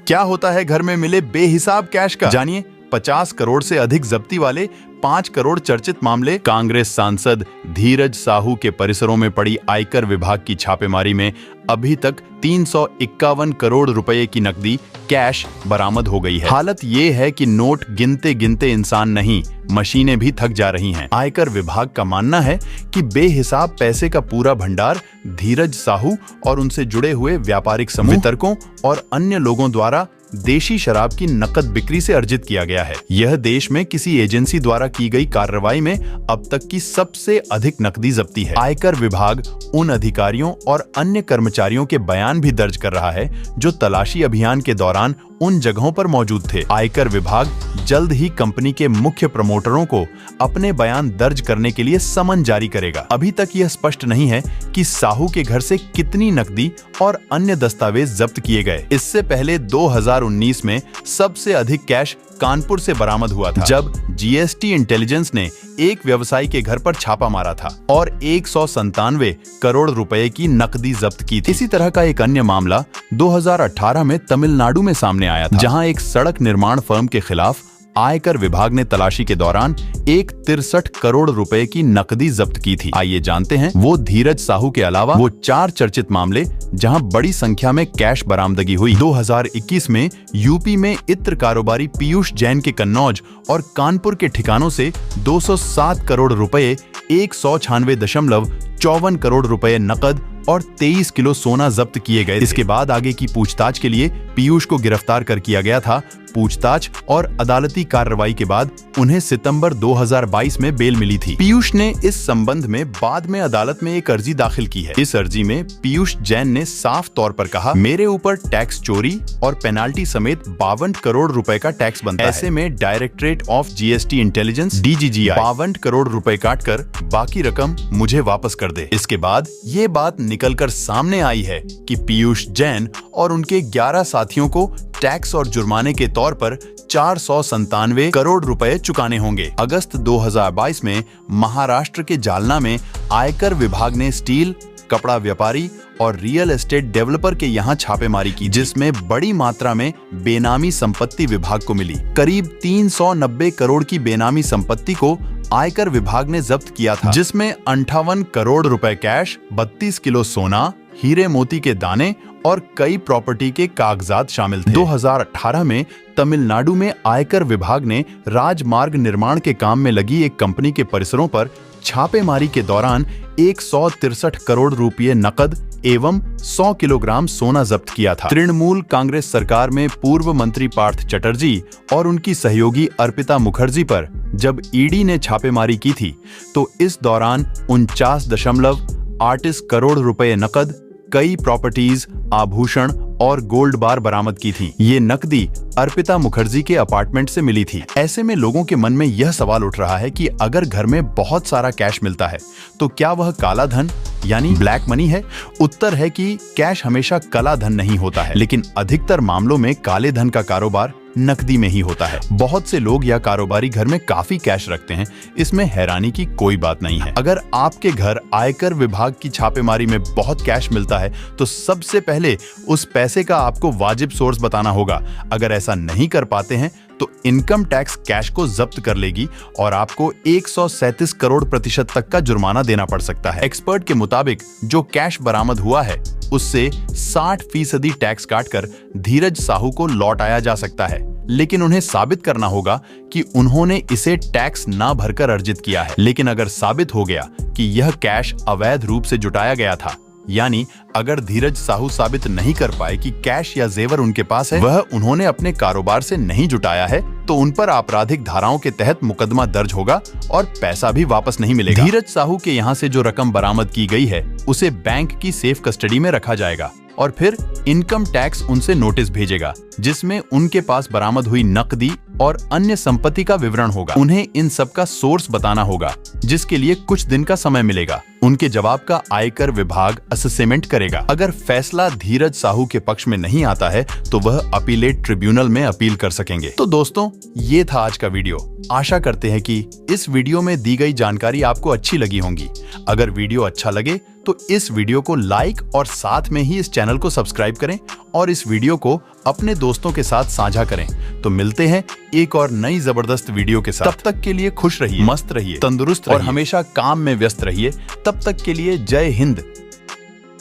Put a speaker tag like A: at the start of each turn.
A: क्या होता है घर में मिले बेहिसाब कैश का, जानिए। 50 करोड़ से अधिक जब्ती वाले 5 करोड़ चर्चित मामले। कांग्रेस सांसद धीरज साहू के परिसरों में पड़ी आयकर विभाग की छापेमारी में अभी तक 351 करोड़ रुपए की नकदी कैश बरामद हो गई है। हालत ये है कि नोट गिनते गिनते इंसान नहीं, मशीनें भी थक जा रही हैं। आयकर विभाग का मानना है कि बेहिसाब पैसे का पूरा भंडार धीरज साहू और उनसे जुड़े हुए व्यापारिक समूह, वितरकों और अन्य लोगों द्वारा देशी शराब की नकद बिक्री से अर्जित किया गया है। यह देश में किसी एजेंसी द्वारा की गई कार्रवाई में अब तक की सबसे अधिक नकदी जब्ती है। आयकर विभाग उन अधिकारियों और अन्य कर्मचारियों के बयान भी दर्ज कर रहा है जो तलाशी अभियान के दौरान उन जगहों पर मौजूद थे। आयकर विभाग जल्द ही कंपनी के मुख्य प्रमोटरों को अपने बयान दर्ज करने के लिए समन जारी करेगा। अभी तक यह स्पष्ट नहीं है कि साहू के घर से कितनी नकदी और अन्य दस्तावेज जब्त किए गए। इससे पहले 2019 में सबसे अधिक कैश कानपुर से बरामद हुआ था, जब जीएसटी इंटेलिजेंस ने एक व्यवसायी के घर पर छापा मारा था और 197 करोड़ रुपए की नकदी जब्त की थी। इसी तरह का एक अन्य मामला 2018 में तमिलनाडु में सामने आया था, जहां एक सड़क निर्माण फर्म के खिलाफ आयकर विभाग ने तलाशी के दौरान 63 करोड़ रुपए की नकदी जब्त की थी। आइए जानते हैं वो धीरज साहू के अलावा वो 4 चर्चित मामले जहां बड़ी संख्या में कैश बरामदगी हुई। 2021 में यूपी में इत्र कारोबारी पीयूष जैन के कन्नौज और कानपुर के ठिकानों से 207 करोड़ रुपए, 196.54 करोड़ रुपए नकद और 23 किलो सोना जब्त किए गए। इसके बाद आगे की पूछताछ के लिए पीयूष को गिरफ्तार कर किया गया था। पूछताछ और अदालती कार्रवाई के बाद उन्हें सितंबर 2022 में बेल मिली थी। पीयूष ने इस संबंध में बाद में अदालत में एक अर्जी दाखिल की है। इस अर्जी में पीयूष जैन ने साफ तौर पर कहा, मेरे ऊपर टैक्स चोरी और पेनाल्टी समेत 52 करोड़ रुपए का टैक्स बनता है। ऐसे में directorate of GST intelligence DGGI 52 crore रुपए काटकर बाकी रकम मुझे वापस कर दे। इसके बाद ये बात निकलकर सामने आई है कि पीयूष जैन और उनके 11 साथियों को टैक्स और जुर्माने के तौर पर 497 करोड़ रुपए चुकाने होंगे। अगस्त 2022 में महाराष्ट्र के जालना में आयकर विभाग ने स्टील, कपड़ा व्यापारी और रियल एस्टेट डेवलपर के यहाँ छापेमारी की, जिसमें बड़ी मात्रा में बेनामी संपत्ति विभाग को मिली। करीब 390 करोड़ की बेनामी संपत्ति को आयकर विभाग ने जब्त किया था, जिसमें 58 करोड़ रुपए कैश, 32 किलो सोना, हीरे मोती के दाने और कई प्रॉपर्टी के कागजात शामिल थे। 2018 में तमिलनाडु में आयकर विभाग ने राजमार्ग निर्माण के काम में लगी एक कंपनी के परिसरों पर छापेमारी के दौरान 163 करोड़ रुपए नकद एवं 100 किलोग्राम सोना जब्त किया था। तृणमूल कांग्रेस सरकार में पूर्व मंत्री पार्थ चटर्जी और उनकी सहयोगी अर्पिता मुखर्जी पर जब ईडी ने छापेमारी की थी तो इस दौरान 49.38 करोड़ रुपए नकद, कई प्रॉपर्टीज, आभूषण और गोल्ड बार बरामद की थी। ये नकदी अर्पिता मुखर्जी के अपार्टमेंट से मिली थी। ऐसे में लोगों के मन में यह सवाल उठ रहा है कि अगर घर में बहुत सारा कैश मिलता है तो क्या वह काला धन यानी ब्लैक मनी है? उत्तर है कि कैश हमेशा काला धन नहीं होता है, लेकिन अधिकतर मामलों में काले धन का कारोबार नकदी में ही होता है। बहुत से लोग या कारोबारी घर में काफी कैश रखते हैं, इसमें हैरानी की कोई बात नहीं है। अगर आपके घर आयकर विभाग की छापेमारी में बहुत कैश मिलता है तो सबसे पहले उस पैसे का आपको वाजिब सोर्स बताना होगा। अगर ऐसा नहीं कर पाते हैं तो इनकम टैक्स कैश को जब्त कर लेगी और आपको 137 करोड़ प्रतिशत तक का जुर्माना देना पड़ सकता है। एक्सपर्ट के मुताबिक जो कैश बरामद हुआ है उससे 60% टैक्स काटकर धीरज साहू को लौटाया जा सकता है, लेकिन उन्हें साबित करना होगा कि उन्होंने इसे टैक्स ना भरकर अर्जित किया है। लेकिन अगर साबित हो गया कि यह कैश अवैध रूप से जुटाया गया था, यानी अगर धीरज साहू साबित नहीं कर पाए कि कैश या जेवर उनके पास है, वह उन्होंने अपने कारोबार से नहीं जुटाया है, तो उन पर आपराधिक धाराओं के तहत मुकदमा दर्ज होगा और पैसा भी वापस नहीं मिलेगा। धीरज साहू के यहाँ से जो रकम बरामद की गई है उसे बैंक की सेफ कस्टडी में रखा जाएगा और फिर इनकम टैक्स उनसे नोटिस भेजेगा जिसमें उनके पास बरामद हुई नकदी और अन्य संपत्ति का विवरण होगा। उन्हें इन सब का सोर्स बताना होगा, जिसके लिए कुछ दिन का समय मिलेगा। उनके जवाब का आयकर विभाग असेसमेंट करेगा। अगर फैसला धीरज साहू के पक्ष में नहीं आता है तो वह अपीलेट ट्रिब्यूनल में अपील कर सकेंगे। तो दोस्तों, ये था आज का वीडियो। आशा करते हैं कि इस वीडियो में दी गई जानकारी आपको अच्छी लगी होंगी। अगर वीडियो अच्छा लगे तो इस वीडियो को लाइक और साथ में ही इस चैनल को सब्सक्राइब करें और इस वीडियो को अपने दोस्तों के साथ साझा करें। तो मिलते हैं एक और नई जबरदस्त वीडियो के साथ। तब तक के लिए खुश रहिए, मस्त रहिए, तंदुरुस्त रहिए और हमेशा काम में व्यस्त रहिए। तब तक के लिए जय हिंद।